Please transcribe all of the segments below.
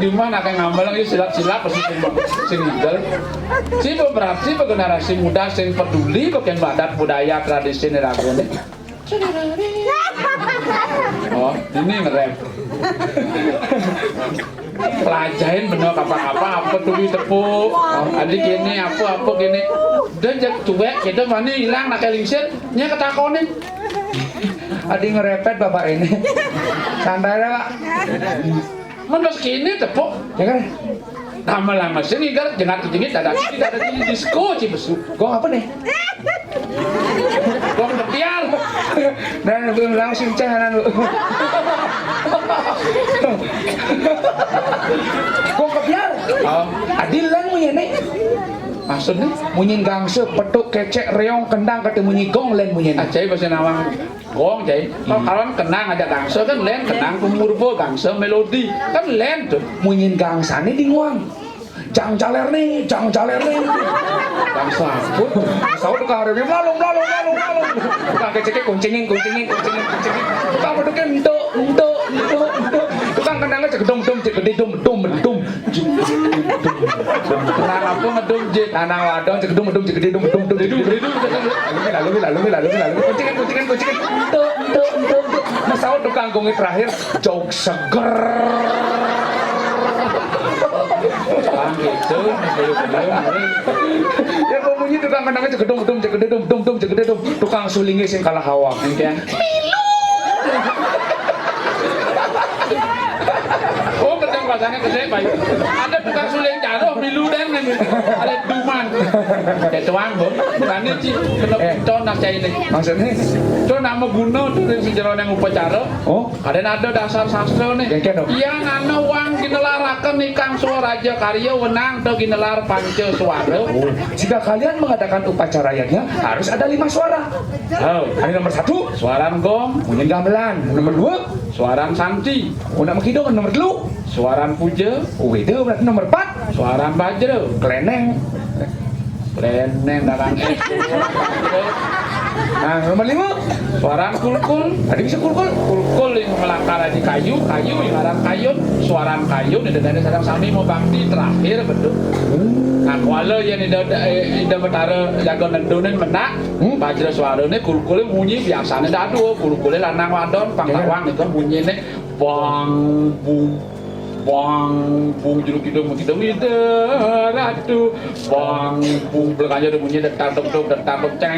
di mana kayak ngambelang itu silat-silat pasti sing ngidel. Si beberapa generasi muda sing peduli bagian badat budaya tradisi neragone. Oh, ini ngerem. Pelajarin bener apa tuh tepuk. Adik gini apa gini. Dan jak cuek kita mana hilang nak lingsir nya ketakonin. Adi ngerepet bapak ini. Santai lah Pak. Menos kini tepuk, Ya kan? lama-lama sini gar jangan kejengit ada di disco Cibesu. Gong apa nih? Gong tepial. Dan belum langsung cahanan lu. Gong kebiar. Oh, Adil lan munyi nih. maksudnya Munyi gangse petuk kecek reong kendang kata munyi gong len munyi nih. Acai bahasa nawang gong cai. Kalau kawan kenang aja gangse kan len kenang kumurbo gangse melodi kan len tuh. Munyi gangsane di nguang. Jang caler nih. Gangse apa? Saud ka arep lalung. Tukang keceke kuncingin. Tukang petuke entuk. Tukang kendangnya cegedom. Kenang apa ngedum jit? Lanang wadon cegedom. Lalu. Kuncingin. Entuk. Mas Saud tukang gongi terakhir jog seger. Bang gitu, belum. Ya kok bunyi tukang kendangnya cegedom. Tukang sulingnya sing kalah hawa. Engkean. Oh, kedeng bahasanya gede baik. Ada tukang suling jatuh milu dan ada duman. Kayak tuang bu, bukannya sih kena pincon nak cai ini. Maksudnya? Itu nama guna tuh sejarah yang upacara. Oh, Ada dasar sastra nih. Kengken, dong. Iya nana wang ginelarakan nikang suaraja karya wenang tuh ginelar panca suara. Oh, jika kalian mengadakan upacara yagnya harus ada 5 suara. Oh, Ada nomor 1, suaran gong, munyin gamelan. Nomor 2, suaran santi, unak menghitung. Nomor 3, suaran puja, itu berarti nomor 4, suaran bajra, keleneng. leneng darang Nah, nomor 5, suaran kulkul, ada bisa kulkul. kulkul yang melangkar di kayu yang arang kayun, suaran kayu nih dari sarang sami mau bakti terakhir betul. Nah, kuala yang ida betara jago nendunin menak, bajra suarane kulkule bunyi biasanya dadu, kulkule lanang wadon pangtawang itu bunyinya bang jeruk hidung itu ratu bang belakangnya udah bunyi detak ceng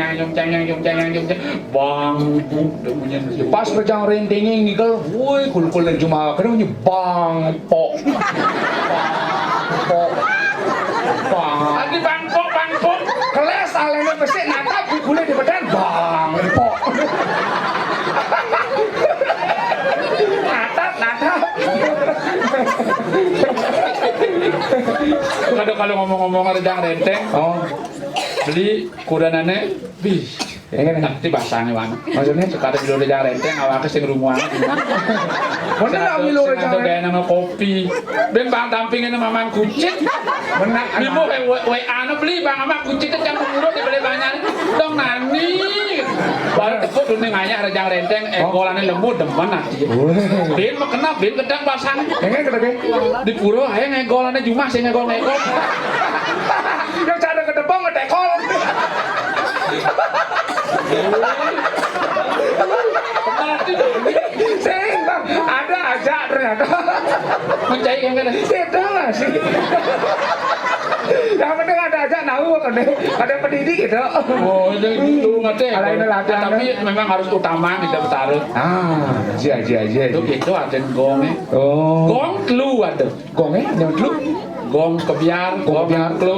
bang bunyi Pas rejang rentingnya ngigel, woi kulkul dan cuma kena bunyi bang pok. lagi bang pok Keles alenya pesik natap kulkulnya di badan bang pok. Natap. kalau ngomong-ngomong redang renteng Oh, beli kudanane bis ya kan? nanti bahasanya wan Maksudnya? sekarang di redang renteng awake sing rumuan Mana nak milu rejang atau gaya nama kopi ben bang tampingin mamang kucing Menang Bimu WA beli bang sama kucing kan yang murah dibeli banyak dong nani baru tepuk dunia ngayah rejang renteng golane lembut demen nanti bin mah kena bin kedang basang Yang kata di pura aja ngegolane cuma sih ngegol yang cara ke depan ngetekol. Sing bang, ada aja ternyata. mencari yang kena Itu lah sih. Yang penting ada aja nahu kan deh. Ada pendidik gitu. oh itu ngerti Alain latihan, tapi memang harus utama kita bertaruh aja. itu gitu ada gongnya Oh. gong kelu ada Gongnya yang dulu. gong kebiar gong kelu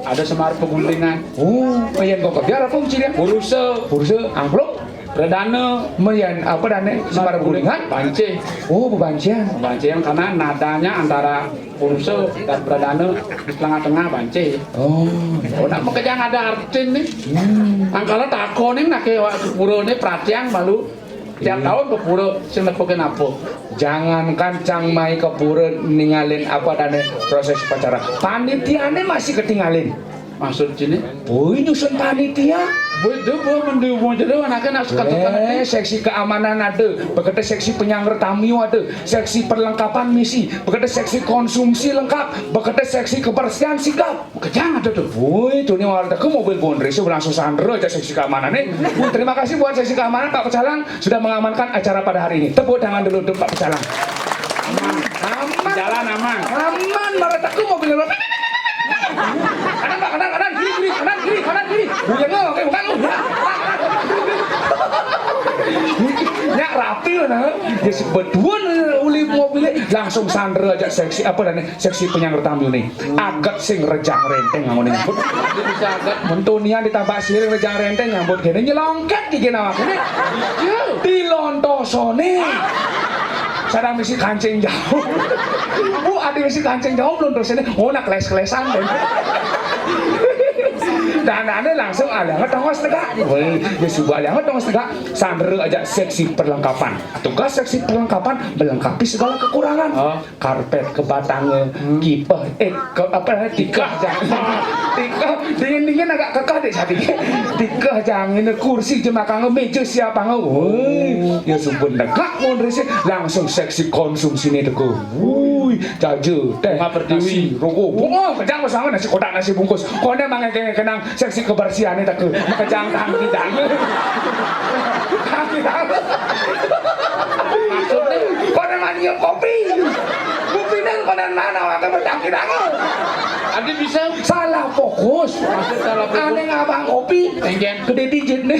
ada semar peguntingan Oh, yang gong kebiar apa ucinya? Puruse Amplop. redana Mayan apa dane? Sembar gulingan. Bance Oh, bebancian. yang karena nadanya antara puruse dan redana di tengah-tengah bance Oh. nak mekejang ada artin nih angkala takonin nak ke pura nih perhatian malu tiap tahun ke pura sing nepokin apa Jangankan cangmai ke pura ninggalin apa dane proses upacara. Panitiane masih ketinggalin. maksud sini Oh, nyusun panitia. Betul mendu jadi anaknya nak suka seksi keamanan ada, begitu seksi penyangger tamu ada, seksi perlengkapan misi, begitu seksi konsumsi lengkap, begitu seksi kebersihan sikap. kejang ada tuh. Woi, tuh ini warga ke mobil Bondres langsung sandera aja seksi keamanan nih. Terima kasih buat seksi keamanan Pak Pecalang sudah mengamankan acara pada hari ini. Tepuk tangan dulu untuk Pak Pecalang. Aman. Jalan aman. Aman, mereka ke mobil kanan Pak, kanan kiri. Bukan lo, oke bukan lo. Nyak rapi lah nah. Ya sebetuan uli mobilnya langsung sandera aja seksi apa dan seksi penyangger tamu nih. Agak sing rejang renteng ngomong nyambut. Bisa agak Mentunian ditambah siring rejang renteng nyambut kene nyelongket iki kene awake. Dilontosone. Sadang misi kancing jauh. Ada misi kancing jauh belum terus ini. Oh nak kles-klesan deh. Dan anda langsung aliangan tongos tegak. Woi, ya sudah aliangan tongos tegak. Sandera aja seksi perlengkapan. Tugas seksi perlengkapan melengkapi segala kekurangan. Karpet kebatangnya, kipas, tikah jangan. Tikah dingin agak kekeh deh sapi. Tikah jangan kursi jemakannya meja siapa nggak? Woi, ya sumpah tegak mondresnya langsung seksi konsumsi nih teguh. Woi, jaju teh Pertiwi. rokok. Oh, kejang bersama nasi kotak nasi bungkus. Kau nih mangen kenang seksi kebersihan itu ke kejang tangki dang. Maksudnya kau nih mandi kopi. Kopi nih kau nih mana waktu bertangki dang. Adi bisa Salah fokus. Maksud salah fokus. Aneh ngabang kopi. Tenggen. Gede dijit nih.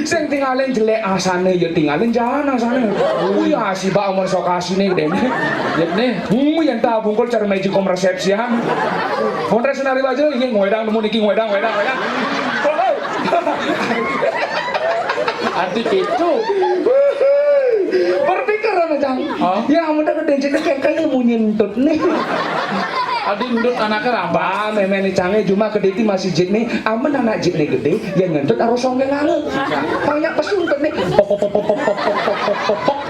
Sing tinggalin jelek asane ya tinggalin jalan asane. Ya si Pak umur sok asine gede nih. Ya nih. Yang tak bungkul cara magikom resepsian. Honres nari aja ini ngwedang nemu niki ngwedang. Adi gitu. Berpikir aja. Oh. Ya amun dah gede kayak kayaknya mau nyentut nih. Adi ndut anaknya rambak. Bah, memang canggih cuma gede masih jit nih. Aman anak jit nih gede, yang ngentut harus songeng ngange. Banyak pesuntut nih. Pok.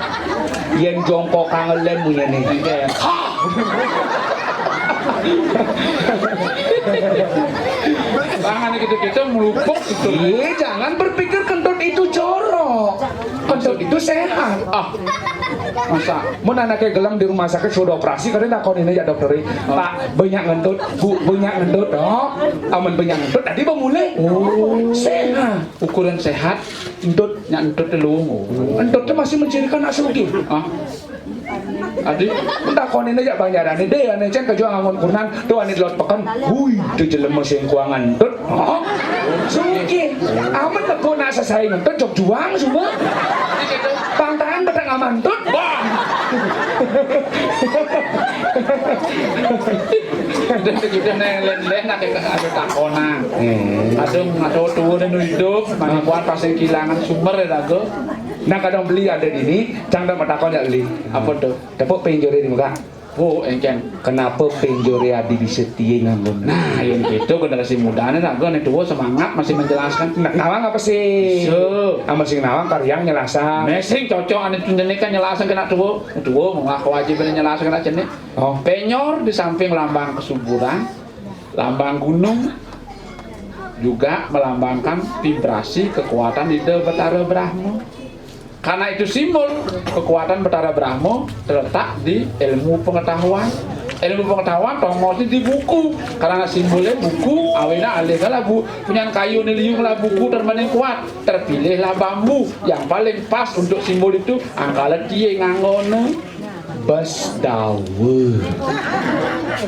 Yang jongkok kangen punya nih. Tangan gitu-gitu melupuk gitu. Jangan berpikir kentut itu jorok. Kentut itu sehat. Masa Mun anaknya gelam di rumah sakit sudah operasi karena takonin aja dokter. Pak, banyak ngentut, Bu, banyak ngentut. Aman banyak ngentut tadi bemulai. Sehat. ukuran sehat Ngentut, nyantut lu. ngentutnya masih mencirikan nak sugih. Adi Takonin aja banyaran deh, ane cen kejuang ngangon kurnan, tuh ane delot pekan. Wuih, tuh jelema mesin kuangan ngentut. Sugih. Aman teko nak selesai ngentut jog juang semua. Pantangan beteng aman tut. dan kita len ada takonan. Aduh tuh dan hidup, mana buat pasien kehilangan sumber ya dago. Nah kadang beli ada di ini, jangan dapat takon ya beli. Apa tuh? Tepuk penjore di muka. Oh, engken. Kenapa penjore adi bisa tiye ngambun? Nah, yang gitu generasi mudanya dago nih tuh semangat masih menjelaskan. Nawang apa sih? So, Amal sing nawang karyang nyelasan. mesing cocok ane ini kan nyelasan kena tuh mau ngaku wajib nyelasan kena jenis. Oh, Penyor di samping lambang kesuburan, lambang gunung juga melambangkan vibrasi kekuatan di Betara Brahmo. Karena itu simbol kekuatan Betara Brahmo terletak di ilmu pengetahuan. Ilmu pengetahuan tongosnya di buku. Karena simbolnya buku, awena alihlah bu punya kayu niliung lah buku termaning kuat. Terpilihlah bambu yang paling pas untuk simbol itu. Angkala dia nganggono bas dawe.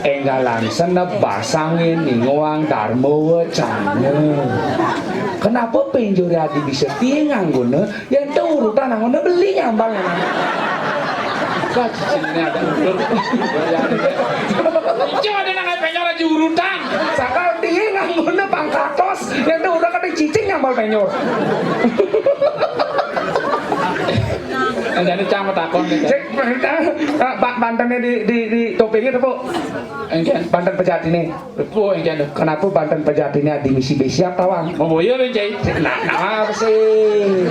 Enggalan senep basangin ngowang darmo wacana. Kenapa penjore adi bisa tiye nganggone? Yang tahu urutan nganggone beli nyambal. Kak sini ada udur. Ijo ada nang penyor aja urutan. Sakal tiye nganggone pangkatos. Yang tahu udah kata cicing nyambal penyor. Jadi cang takon nih. Cek Bantennya di topengnya tuh, Engken. Banten Pejati nih. Oh, engken. Kenapa Banten Pejati ini di misi besiap tawang? Mau boyo bencai. Nah, apa sih?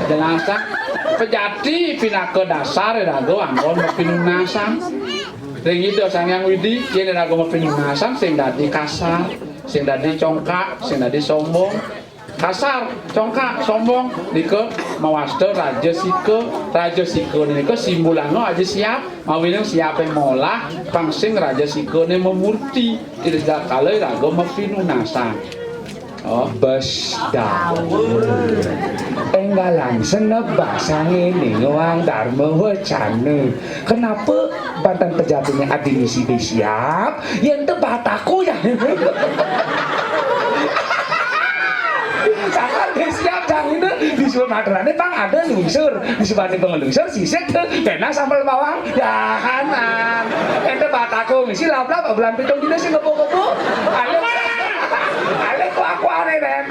Jelasan Pejati pinake dasar ya dago anggon pinunasan. Ring itu sang yang widi yen dago pinunasan sing dadi kasar. sing dadi congkak, sing dadi sombong. Kasar, congkak, sombong, nika mawasta raja sika nika simbolano aja siap, mawinang siap yang molah, pangsing raja sika ne memurti, tidak kalai raga mapinunasan. Oh, Besda enggalan senebak sangini ngewang dharma wacana. Kenapa Banten Pejatinya adi misi siap yang tebat aku ya. Sakar siap jang itu di Sumaterane bang ada lungsur di sebanding pengelungsur sisik kena sambal bawang jahanan ente bataku misi lap-lap bulan pitung dina sing kepo-kepo ale kok aku aneh ben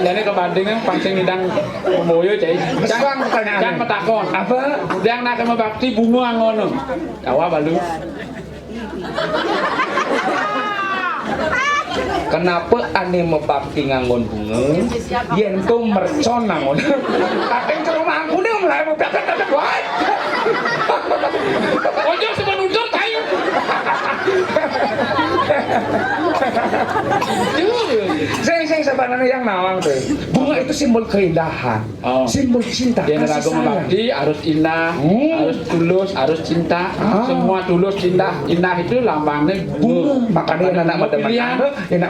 jane kebandingnya pancing ngidang pemoyo cai jang petakon apa yang nak bakti bunga ngono kawa balu. Kenapa ane mebakti nganggon bunga yen ku mercon nangon kakek cerumah aku nih mulai mebakti wae ojo sebenundur kayu Sing sebenarnya yang nawang tuh bunga itu simbol keindahan, simbol cinta. Dia ragu mengabdi harus indah, harus tulus, harus cinta. Semua tulus, cinta, indah itu lambangnya bunga. Makanya anak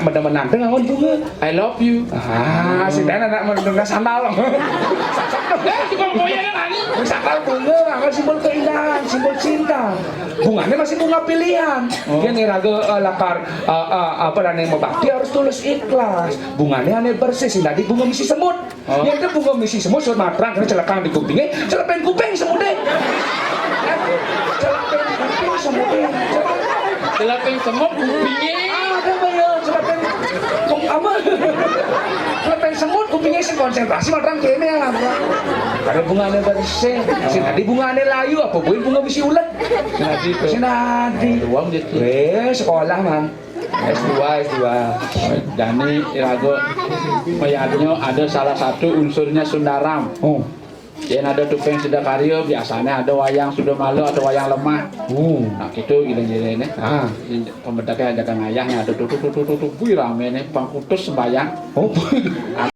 medemenan tuh ngangon bunga. I love you. Si Dan anak medemenan sandal. Juga mau ya kan? Sandal bunga, ngangon simbol keindahan, simbol cinta. Bunganya masih bunga pilihan. Dia nih ragu lakar apa dan yang membakti harus tulus ikhlas. Bunganya aneh bersih sih tadi bunga misi semut. Yang itu bunga misi semut Sumatera karena celakang di kupingnya, celapen kuping semutnya. Celapen kuping semutnya. Celapen semut kupingnya. Ada bayar celapen apa? Celapen semut kupingnya sih konsentrasi matrang kene yang apa? Karena bunganya bersih. Si tadi bunganya layu apa bunga misi ulet. Si tadi. Uang jadi. Sekolah man. S2. Dani Irago mayatnya ada salah satu unsurnya Sundaram. Yang ada tupeng sudah karya biasanya ada wayang sudah malu atau wayang lemah. Nah gitu gila-gila ini. Pembedaknya ada kang ayahnya ada tutup rame nih pangkutus sembayang.